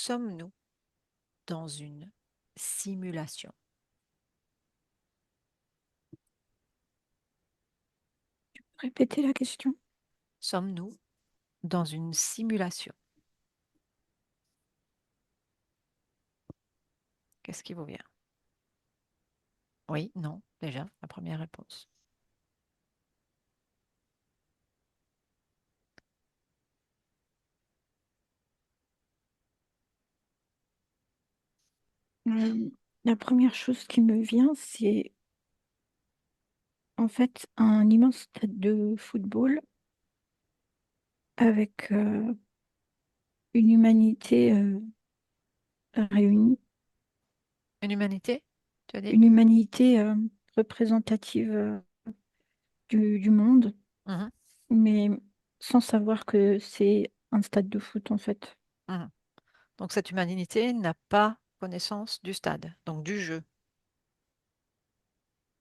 Sommes-nous dans une simulation? Répétez la question. Sommes-nous dans une simulation? Qu'est-ce qui vous vient? Oui, non, déjà, la première réponse. La première chose qui me vient, c'est en fait un immense stade de football avec une humanité réunie, Une humanité, tu as dit? une humanité représentative du monde, Mhm, mais sans savoir que c'est un stade de foot en fait. mhm. Donc cette humanité n'a pas connaissance du stade, donc du jeu.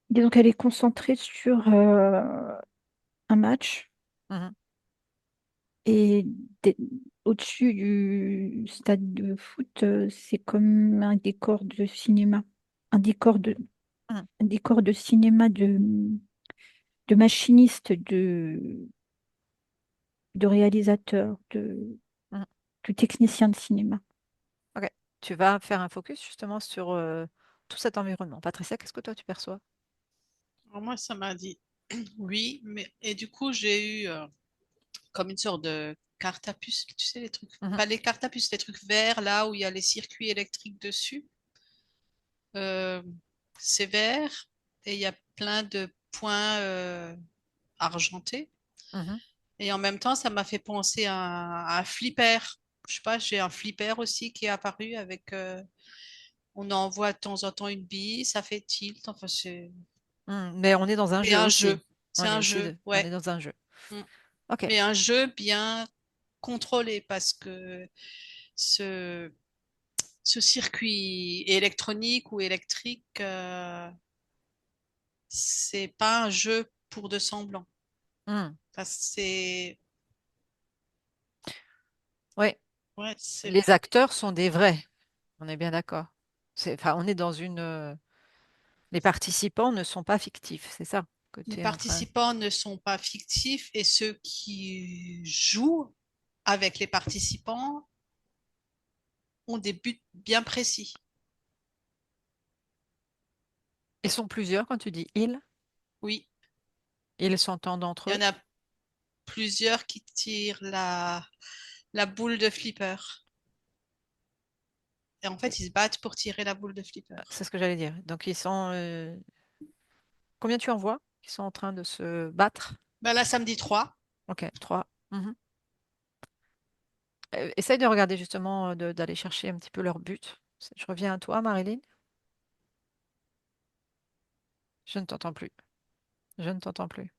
Disons qu'elle est concentrée sur un match Mhm, et des- au-dessus du stade de foot, c'est comme un décor de cinéma, un décor de, mhm, un décor de cinéma de machiniste, de réalisateur, mhm. de technicien de cinéma. Ok. Tu vas faire un focus justement sur tout cet environnement. Patricia, qu'est-ce que toi tu perçois? Alors moi, ça m'a dit oui, mais et du coup, j'ai eu comme une sorte de carte à puce, tu sais, les trucs, Mhm, pas les cartes à puce, les trucs verts là où il y a les circuits électriques dessus. Euh, c'est vert et il y a plein de points argentés. mhm. Et en même temps, ça m'a fait penser à un flipper. Je sais pas, j'ai un flipper aussi qui est apparu avec. On envoie de temps en temps une bille, ça fait tilt. Enfin, Mais on est dans un c'est jeu un aussi. jeu. On C'est est un aussi jeu, on est ouais. dans un jeu. Mm. Ok. Mais un jeu bien contrôlé parce que ce, ce circuit électronique ou électrique, c'est pas un jeu pour de semblant. Hmm. Enfin, c'est Ouais. ouais, c'est Les acteurs sont des vrais. On est bien d'accord. Enfin, on est dans une. Les participants ne sont pas fictifs, c'est ça que les tu es en train. participants ne sont pas fictifs et ceux qui jouent avec les participants ont des buts bien précis. Ils sont plusieurs quand tu dis ils. Oui, Ils s'entendent il entre y eux. en a plusieurs qui tirent la boule de flipper. Et en fait, ils se battent pour tirer la boule de flipper. C'est ce que j'allais dire. Donc ils sont. Combien tu en vois? Ils sont en train de se battre. Ben là, samedi 3. Ok, trois. Mhm. Essaye de regarder justement, d'aller chercher un petit peu leur but. Je reviens à toi, Marilyn. Je ne t'entends plus. Je ne t'entends plus.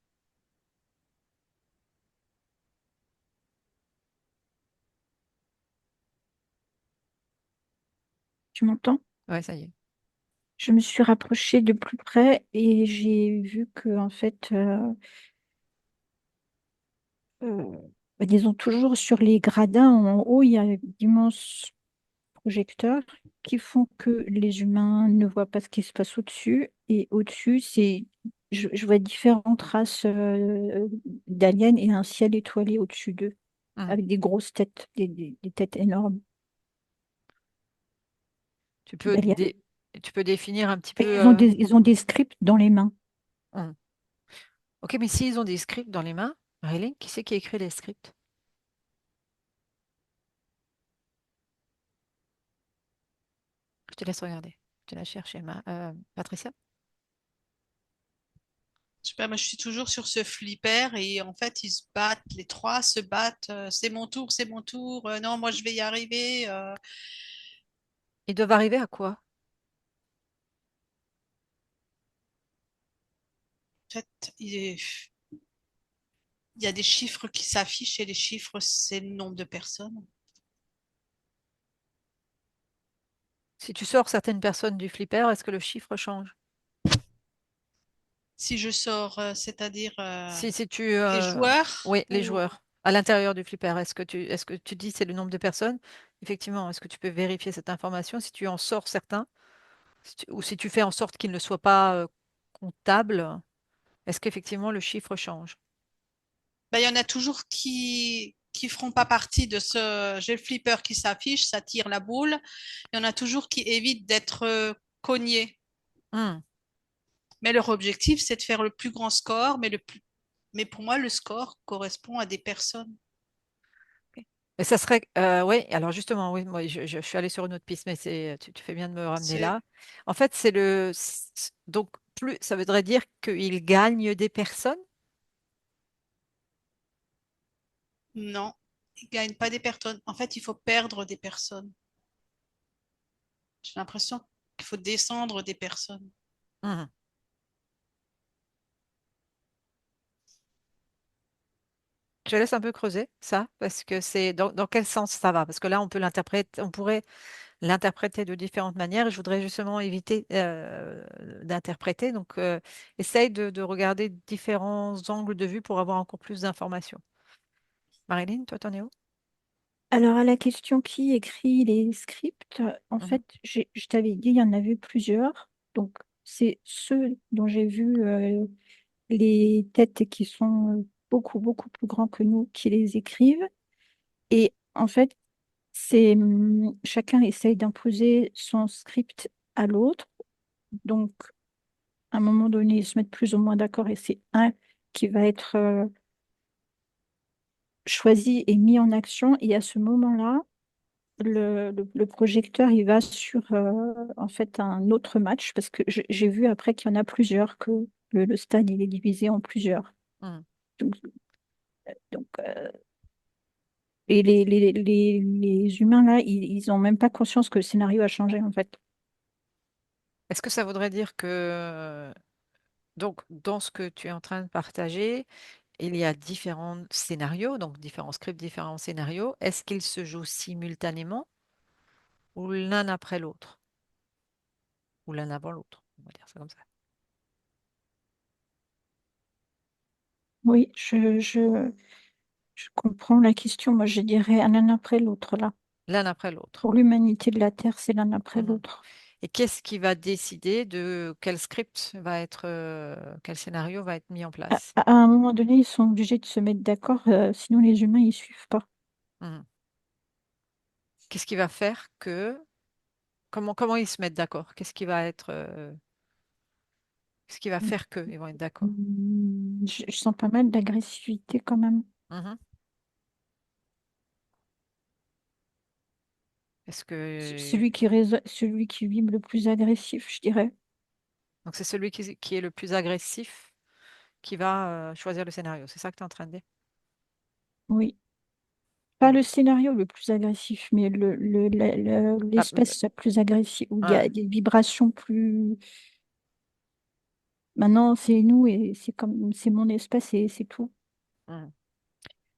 Tu m'entends? Ouais, ça y est. Je me suis rapprochée de plus près et j'ai vu que en fait, euh, disons toujours sur les gradins en haut, il y a d'immenses projecteurs qui font que les humains ne voient pas ce qui se passe au-dessus. Et au-dessus, je vois différentes races d'aliens et un ciel étoilé au-dessus d'eux, Mhm. avec des grosses têtes, des têtes énormes Tu peux, d'aliens. tu peux définir un petit Et peu. ils ont des scripts dans les mains. Mhm. Ok, mais s'ils ont des scripts dans les mains, Marilyn, qui c'est qui écrit les scripts? Je te laisse regarder. Je te laisse chercher. Patricia? Je sais pas, moi, je suis toujours sur ce flipper et en fait, ils se battent, les trois se battent. C'est mon tour. Non, moi, je vais y arriver. Ils doivent arriver à quoi? En fait, il y a des chiffres qui s'affichent et les chiffres, c'est le nombre de personnes. Si tu sors certaines personnes du flipper, est-ce que le chiffre change? Si je sors, c'est-à-dire Si tu. les joueurs Oui, les ou joueurs. À l'intérieur du flipper, est-ce que tu dis c'est le nombre de personnes? Effectivement, est-ce que tu peux vérifier cette information si tu en sors certains, ou si tu fais en sorte qu'ils ne soient pas comptables, est-ce qu'effectivement le chiffre change? Ben, il y en a toujours qui feront pas partie de ce. J'ai le flipper qui s'affiche, ça tire la boule. Il y en a toujours qui évitent d'être cognés. Hmm. Mais leur objectif, c'est de faire le plus grand score, mais pour moi, le score correspond à des personnes. Et ça serait, oui, alors justement, oui, moi je suis allée sur une autre piste, mais tu fais bien de me ramener C'est là. En fait, donc plus, ça voudrait dire qu'il gagne des personnes? non, ils gagnent pas des personnes. En fait, il faut perdre des personnes. J'ai l'impression qu'il faut descendre des personnes. Mhm. Je laisse un peu creuser ça, parce que c'est dans quel sens ça va? Parce que là, on pourrait l'interpréter de différentes manières, et je voudrais justement éviter d'interpréter. Donc, essaye de regarder différents angles de vue pour avoir encore plus d'informations. Marilyn, toi, t'en es où? Alors, à la question qui écrit les scripts, en Mhm. fait, je t'avais dit, il y en avait plusieurs. Donc, c'est ceux dont j'ai vu les têtes qui sont beaucoup, beaucoup plus grands que nous qui les écrivent. Et en fait, chacun essaye d'imposer son script à l'autre. Donc, à un moment donné, ils se mettent plus ou moins d'accord et c'est un qui va être choisi et mis en action. Et à ce moment-là, le projecteur, il va sur en fait un autre match parce que j'ai vu après qu'il y en a plusieurs, que le stade, il est divisé en plusieurs. Mhm. Donc, et les humains, là, ils ont même pas conscience que le scénario a changé, en fait. Est-ce que ça voudrait dire que, donc, dans ce que tu es en train de partager, il y a différents scénarios, donc différents scripts, différents scénarios. Est-ce qu'ils se jouent simultanément ou l'un après l'autre? Ou l'un avant l'autre, on va dire ça comme ça. Oui, je comprends la question. Moi, je dirais l'un après l'autre, là. L'un après l'autre. Pour l'humanité de la Terre, c'est l'un après Mhm. l'autre. Et qu'est-ce qui va décider de quel script va être, quel scénario va être mis en place? À un moment donné, ils sont obligés de se mettre d'accord, sinon les humains, ils suivent pas. Mhm. Qu'est-ce qui va faire que, comment ils se mettent d'accord? Qu'est-ce qui va faire que ils vont être d'accord? Je sens pas mal d'agressivité quand même. Mhm. Est-ce que, Celui qui vibre le plus agressif, je dirais. donc c'est celui qui est le plus agressif qui va choisir le scénario. C'est ça que tu es en train de dire? Oui. Pas Mhm. le scénario le plus agressif, mais Ah, l'espèce la plus agressive, où il y ouais. a des vibrations plus. Maintenant, c'est nous et c'est comme c'est mon espèce et c'est tout. Mhm.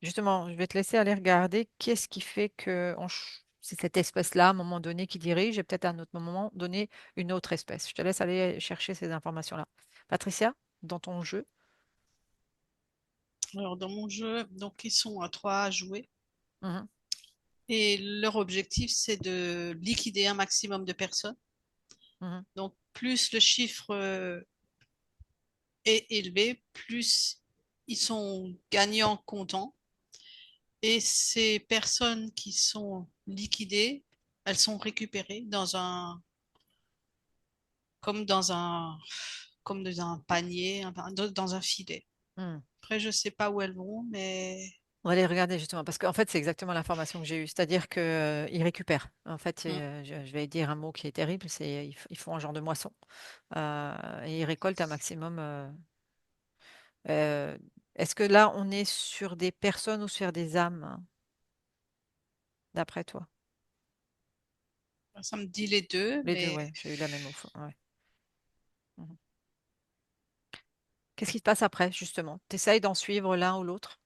Justement, je vais te laisser aller regarder qu'est-ce qui fait que c'est cette espèce-là, à un moment donné, qui dirige, et peut-être à un autre moment donné, une autre espèce. Je te laisse aller chercher ces informations-là. Patricia, dans ton jeu. Alors, dans mon jeu, donc ils sont à trois à jouer. Mhm, Et leur objectif, c'est de liquider un maximum de personnes. mhm, Donc, plus le chiffre est élevé, plus ils sont gagnants contents. Et ces personnes qui sont liquidées, elles sont récupérées comme dans un, comme dans un panier, dans un filet. mhm. Après, je sais pas où elles vont, mais On va aller regarder justement, parce qu'en fait, c'est exactement l'information que j'ai eue. C'est-à-dire qu'ils récupèrent. En fait, hmm. je vais dire un mot qui est terrible, c'est ils font un genre de moisson. Et ils récoltent un maximum. Euh, est-ce que là, on est sur des personnes ou sur des âmes, hein, d'après toi? Ça me dit les deux, Les deux, mais ouais, j'ai eu la même info. Ouais. Mhm. Qu'est-ce qui se passe après, justement? Tu essayes d'en suivre l'un ou l'autre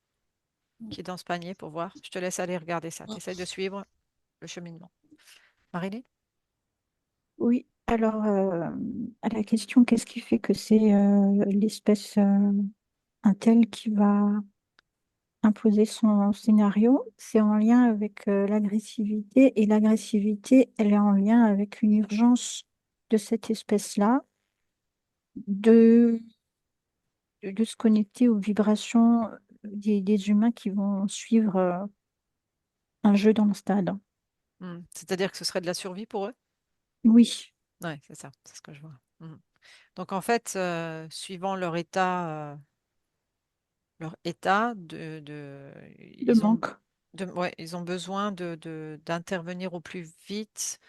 qui est dans ce panier pour voir. Je te laisse aller regarder ça. Tu essayes de suivre le cheminement. Marilyn? Oui. Alors, à la question, qu'est-ce qui fait que c'est l'espèce un tel qui va imposer son scénario, c'est en lien avec l'agressivité. Et l'agressivité, elle est en lien avec une urgence de cette espèce-là de, de se connecter aux vibrations des humains qui vont suivre un jeu dans le stade. C'est-à-dire que ce serait de la survie pour eux? Oui, Oui, c'est ça, c'est ce que je vois. Donc en fait, suivant leur état de ils ont, manque. ouais, ils ont besoin d'intervenir au plus vite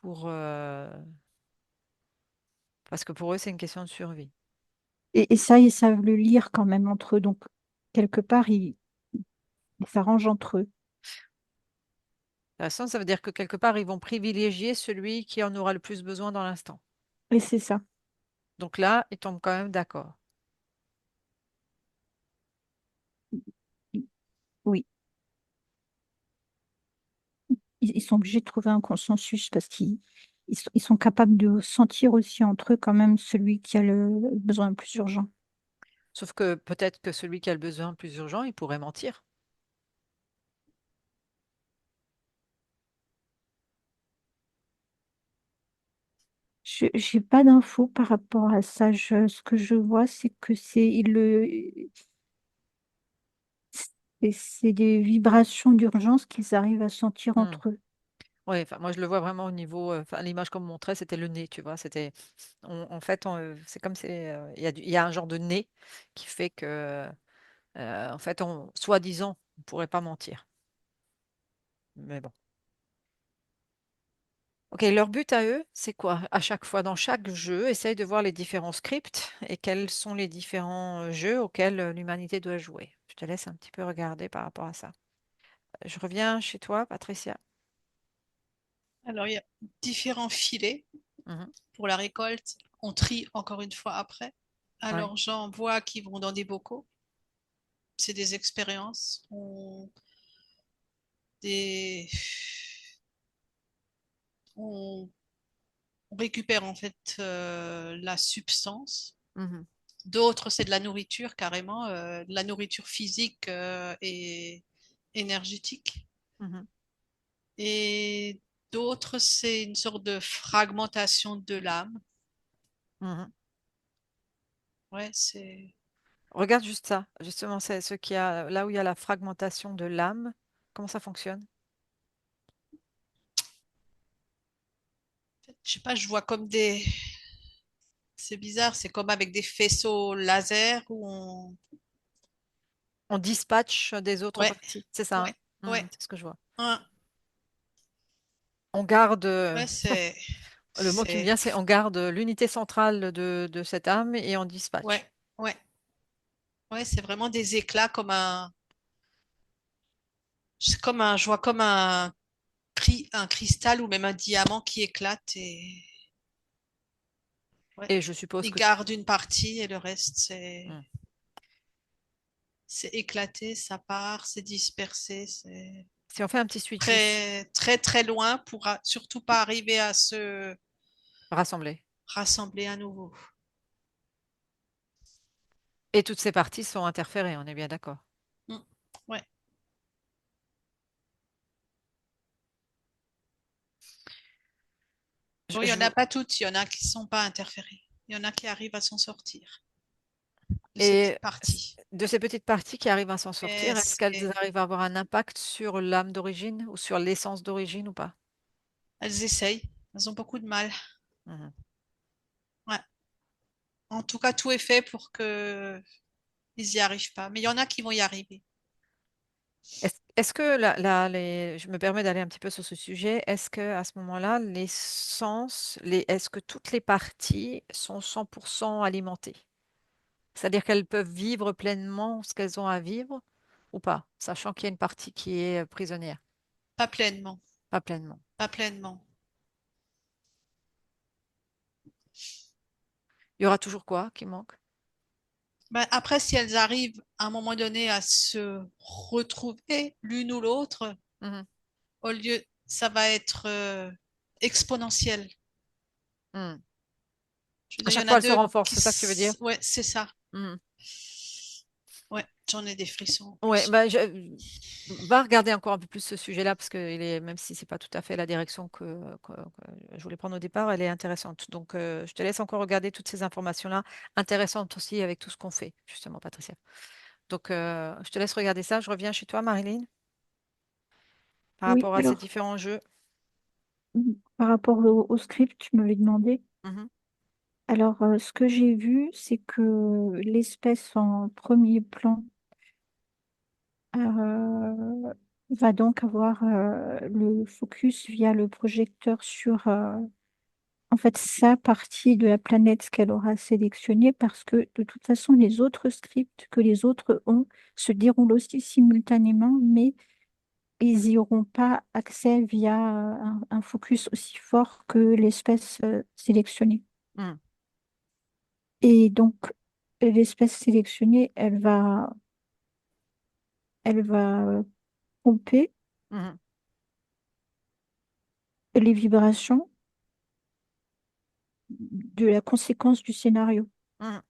pour, parce que pour eux, c'est une question de survie. Et ça, ils savent le lire quand même entre eux. Donc, quelque part, ils s'arrangent entre eux. Intéressant, ça veut dire que quelque part, ils vont privilégier celui qui en aura le plus besoin dans l'instant. Et c'est ça. Donc là, ils tombent quand même d'accord. Oui. Ils sont obligés de trouver un consensus parce ils sont capables de sentir aussi entre eux quand même celui qui a le besoin le plus urgent. Sauf que peut-être que celui qui a le besoin le plus urgent, il pourrait mentir. Je n'ai pas d'infos par rapport à ça. Ce que je vois, c'est que c'est des vibrations d'urgence qu'ils arrivent à sentir Hmm. entre eux. Oui, enfin, moi je le vois vraiment au niveau, enfin, l'image qu'on me montrait, c'était le nez, tu vois. En fait, c'est comme il y a un genre de nez qui fait que, en fait, soi-disant, on ne pourrait pas mentir. Mais bon. Ok, leur but à eux, c'est quoi? À chaque fois, dans chaque jeu, essaye de voir les différents scripts et quels sont les différents jeux auxquels l'humanité doit jouer. Je te laisse un petit peu regarder par rapport à ça. Je reviens chez toi, Patricia. Alors, il y a différents filets Mhm. pour la récolte. On trie encore une fois après. Ouais. Alors, j'en vois qui vont dans des bocaux. C'est des expériences. Des, on récupère en fait la substance. Mhm. D'autres, c'est de la nourriture carrément, de la nourriture physique et énergétique. Mhm. Et d'autres, c'est une sorte de fragmentation de l'âme. Mhm. Ouais, c'est. Regarde juste ça. Justement, c'est ce qui a là où il y a la fragmentation de l'âme. Comment ça fonctionne? Je sais pas, je vois comme des. C'est bizarre, c'est comme avec des faisceaux laser où on. On dispatche des autres Ouais, parties. C'est ça, ouais, hein? ouais. C'est ce que je vois. Ouais, On garde, ouais, c'est. le mot qui me C'est. vient, c'est on garde l'unité centrale de cette âme et on Ouais, dispatche. ouais, ouais, c'est vraiment des éclats comme un. C'est comme un. Je vois comme un cristal ou même un diamant qui éclate et. Ouais. Et je suppose Il que garde une partie et le reste, hmm. c'est éclaté, ça part, c'est dispersé, c'est Si on fait un petit switch juste très, très, très loin pour surtout pas arriver à se rassemblé. rassembler à nouveau. Et toutes ces parties sont interférées, on est bien d'accord. Mm. Ouais. Je, Bon, il y je en a vous- pas toutes, il y en a qui sont pas interférées. Il y en a qui arrivent à s'en sortir de ces Et petites parties. de ces petites parties qui arrivent à s'en Et sortir, est-ce qu'elles arrivent à avoir un impact sur l'âme d'origine ou sur l'essence d'origine ou pas? elles essayent, elles ont beaucoup de mal. Mhm. Ouais. En tout cas, tout est fait pour que ils y arrivent pas. Mais il y en a qui vont y arriver. Est-ce que je me permets d'aller un petit peu sur ce sujet, est-ce que à ce moment-là, est-ce que toutes les parties sont 100% alimentées? C'est-à-dire qu'elles peuvent vivre pleinement ce qu'elles ont à vivre ou pas, sachant qu'il y a une partie qui est prisonnière, Pas pleinement, pas pleinement. pas pleinement. Il y aura toujours quoi qui manque? Ben, après, si elles arrivent à un moment donné à se retrouver l'une ou l'autre, Mhm. au lieu, ça va être exponentiel. Mhm. Je veux À dire, il y chaque en a fois, elles se deux renforcent, c'est ça que tu veux dire? Ouais, c'est ça. Mhm. Ouais, j'en ai des frissons en Ouais, plus. bah, va regarder encore un peu plus ce sujet-là parce que même si c'est pas tout à fait la direction que je voulais prendre au départ, elle est intéressante. Donc, je te laisse encore regarder toutes ces informations-là, intéressantes aussi avec tout ce qu'on fait, justement, Patricia. Donc, je te laisse regarder ça. Je reviens chez toi, Marilyn, par Oui, rapport à ces alors, différents jeux. par rapport au script, tu m'avais demandé. Mhm, Alors, ce que j'ai vu, c'est que l'espèce en premier plan euh, va donc avoir le focus via le projecteur sur en fait sa partie de la planète qu'elle aura sélectionnée parce que de toute façon, les autres scripts que les autres ont se déroulent aussi simultanément, mais ils n'y auront pas accès via un focus aussi fort que l'espèce sélectionnée. mhm, Et donc, l'espèce sélectionnée, elle va pomper mhm, les vibrations de la conséquence du scénario. mhm.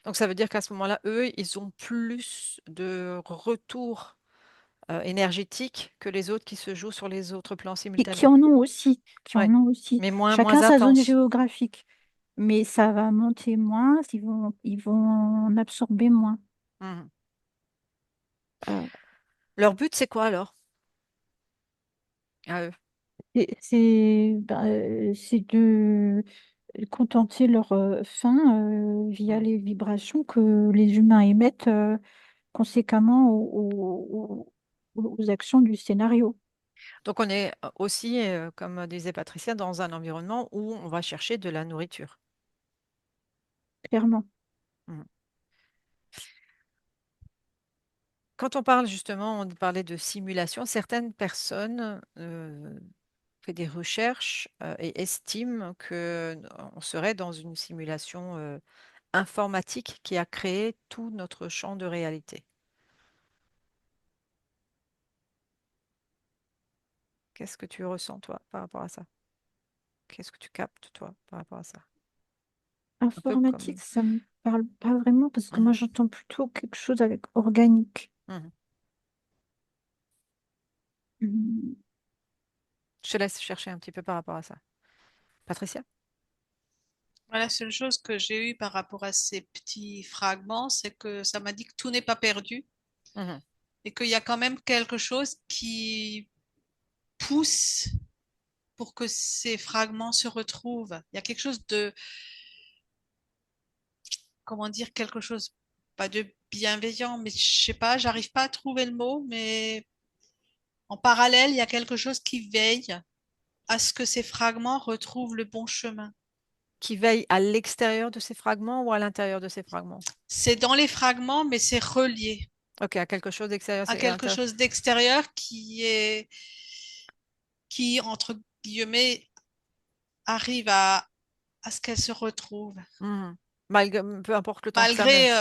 Donc, ça veut dire qu'à ce moment-là, eux, ils ont plus de retour énergétique que les autres qui se jouent sur les autres plans Et qui simultanés. en ont aussi, qui Ouais, en ont aussi. mais moins Chacun sa zone intense. géographique. Mais ça va monter moins, ils vont en absorber moins. Mhm. Euh, Leur but, c'est quoi alors? À eux. c'est de contenter leur faim via Mhm. les vibrations que les humains émettent conséquemment aux actions du scénario, Donc, on est aussi, comme disait Patricia, dans un environnement où on va chercher de la nourriture. clairement. Mhm. Quand on parle justement, on parlait de simulation, certaines personnes font des recherches et estiment que on serait dans une simulation informatique qui a créé tout notre champ de réalité. Qu'est-ce que tu ressens, toi, par rapport à ça? Qu'est-ce que tu captes, toi, par rapport à ça? Un peu Informatique, comme... ça me parle pas vraiment parce que moi Mhm, j'entends plutôt quelque chose avec organique. mhm. Hmm. Je te laisse chercher un petit peu par rapport à ça. Patricia? Voilà, la seule chose que j'ai eue par rapport à ces petits fragments, c'est que ça m'a dit que tout n'est pas perdu Mhm. et qu'il y a quand même quelque chose qui pousse pour que ces fragments se retrouvent. Il y a quelque chose de, comment dire, quelque chose, pas de bienveillant, mais je sais pas, j'arrive pas à trouver le mot, mais en parallèle, il y a quelque chose qui veille à ce que ces fragments retrouvent le bon chemin. Qui veille à l'extérieur de ces fragments ou à l'intérieur de ces fragments? C'est dans les fragments, mais c'est relié Ok, à quelque chose d'extérieur, à c'est à quelque l'intérieur. chose d'extérieur qui, entre guillemets, arrive à ce qu'elle se retrouve. Mhm. Peu importe le temps que ça met.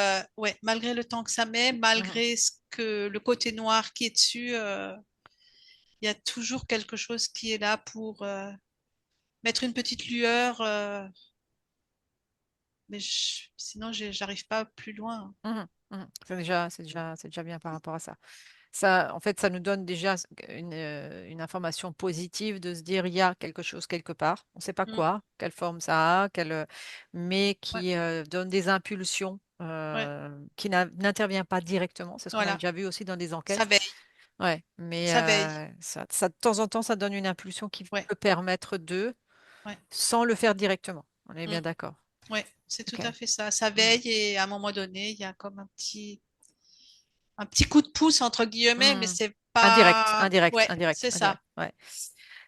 Malgré le temps que ça met, Mhm. malgré ce que le côté noir qui est dessus, il y a toujours quelque chose qui est là pour mettre une petite lueur, mais sinon, j'arrive pas plus loin. Mhm. Mhm. C'est déjà bien par rapport à ça. Ça, en fait, ça nous donne déjà une information positive de se dire il y a quelque chose quelque part. On ne sait pas Mm. quoi, quelle forme ça a, mais Ouais, qui donne des impulsions ouais, qui n'intervient pas directement. C'est ce qu'on a voilà, déjà vu aussi dans des ça enquêtes. veille, Ouais, mais ça veille. de temps en temps, ça donne une impulsion qui Ouais, peut permettre de, ouais. sans le faire directement. On est Mm. bien d'accord. Ouais, c'est tout Ok. à fait ça. Ça Mhm. veille et à un moment donné, il y a comme un petit coup de pouce entre guillemets, mais Mhm. c'est Indirect, pas. indirect, Ouais, indirect, c'est ça. indirect. Ouais.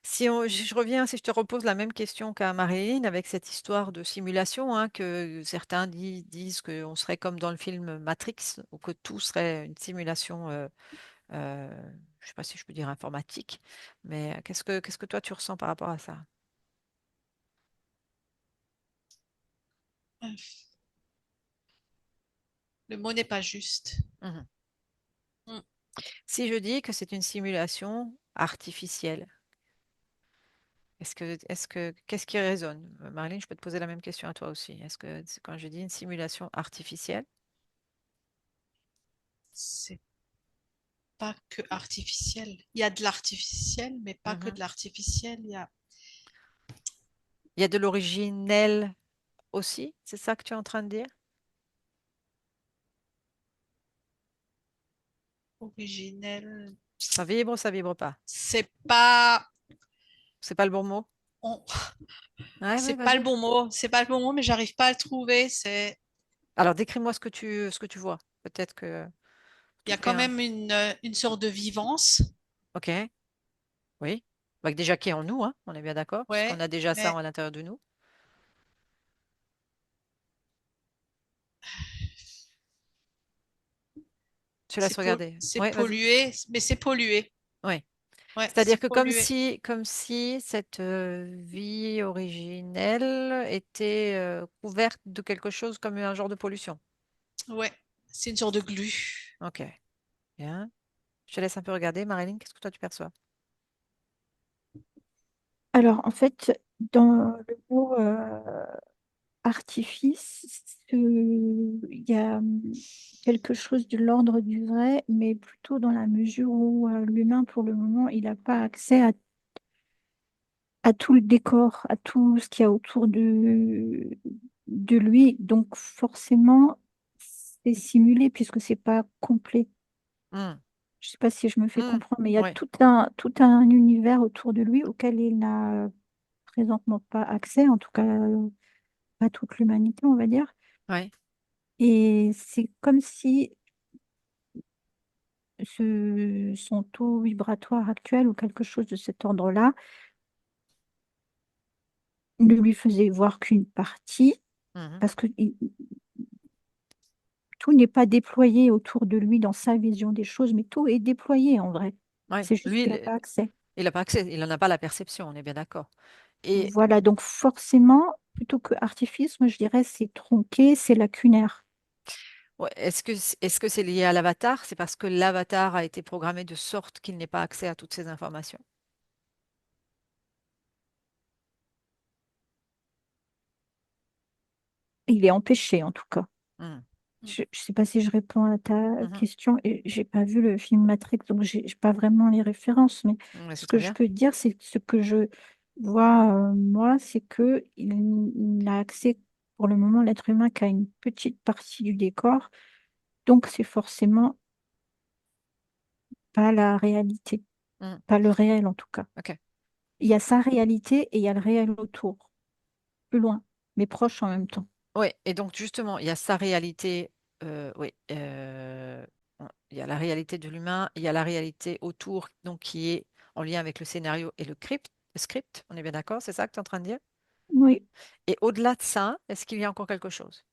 Si je reviens, si je te repose la même question qu'à Marilyn avec cette histoire de simulation, hein, que certains disent qu'on serait comme dans le film Matrix, ou que tout serait une simulation, euh, je ne sais pas si je peux dire informatique, mais qu'est-ce que toi tu ressens par rapport à ça? Le mot n'est pas juste. Mhm. Mm. Si je dis que c'est une simulation artificielle, qu'est-ce qui résonne? Marilyn, je peux te poser la même question à toi aussi. Est-ce que quand je dis une simulation artificielle, c'est pas que artificiel. Il y a de l'artificiel, mais pas que Mhm. de l'artificiel. Il y a Il y a de l'originel aussi, c'est ça que tu es en train de dire? originel. Ça vibre pas. C'est pas, C'est pas le bon mot? on- Ouais, ouais, c'est pas le vas-y. bon mot. C'est pas le bon mot, mais j'arrive pas à le trouver. C'est, Alors, décris-moi ce que tu vois. Peut-être que il y a trouver quand un. même une sorte de vivance. Ok, oui. Bah, déjà qui est en nous, hein, on est bien d'accord, puisqu'on Ouais, a déjà ça mais à l'intérieur de nous. Je te laisse regarder. c'est Oui, vas-y. pollué, mais c'est pollué. Oui. Ouais, C'est-à-dire c'est que pollué. comme si cette vie originelle était couverte de quelque chose comme un genre de pollution. Ouais, c'est une sorte de glu. Ok, bien. Je te laisse un peu regarder. Marilyn, qu'est-ce que toi tu perçois? Alors, en fait, dans le mot artifice, il y a quelque chose de l'ordre du vrai, mais plutôt dans la mesure où l'humain, pour le moment, il n'a pas accès à tout le décor, à tout ce qu'il y a autour de lui. Donc, forcément, c'est simulé puisque c'est pas complet. Hmm, Je sais pas si je me fais hmm, comprendre, mais il y a oui, tout un univers autour de lui auquel il n'a présentement pas accès, en tout cas pas toute l'humanité, on va dire. oui. Et c'est comme si son taux vibratoire actuel ou quelque chose de cet ordre-là ne lui faisait voir qu'une partie, Mhm, parce que tout n'est pas déployé autour de lui dans sa vision des choses, mais tout est déployé en vrai. oui. C'est juste Lui, qu'il n'a pas accès. il n'a pas accès, il n'en a pas la perception, on est bien d'accord. Et Voilà, donc forcément, plutôt que artifice, moi je dirais c'est tronqué, c'est lacunaire. ouais, est-ce que c'est lié à l'avatar? C'est parce que l'avatar a été programmé de sorte qu'il n'ait pas accès à toutes ces informations. Il est empêché en tout cas. Hmm, Je ne sais pas si je réponds à ta mhm. question. Et j'ai pas vu le film Matrix, donc j'ai pas vraiment les références. Mais Ouais, ce c'est que très je bien. peux dire, c'est que ce que je vois, moi, c'est que il n'a accès pour le moment, l'être humain, qu'à une petite partie du décor. Donc, c'est forcément pas la réalité, Hmm, pas le réel en tout cas. ok. Il y a sa réalité et il y a le réel autour, plus loin, mais proche en même temps. Oui, et donc justement, il y a sa réalité, oui, il y a la réalité de l'humain, il y a la réalité autour, donc qui est en lien avec le scénario et le script, on est bien d'accord, c'est ça que tu es en train de dire? Oui. Et au-delà de ça, est-ce qu'il y a encore quelque chose?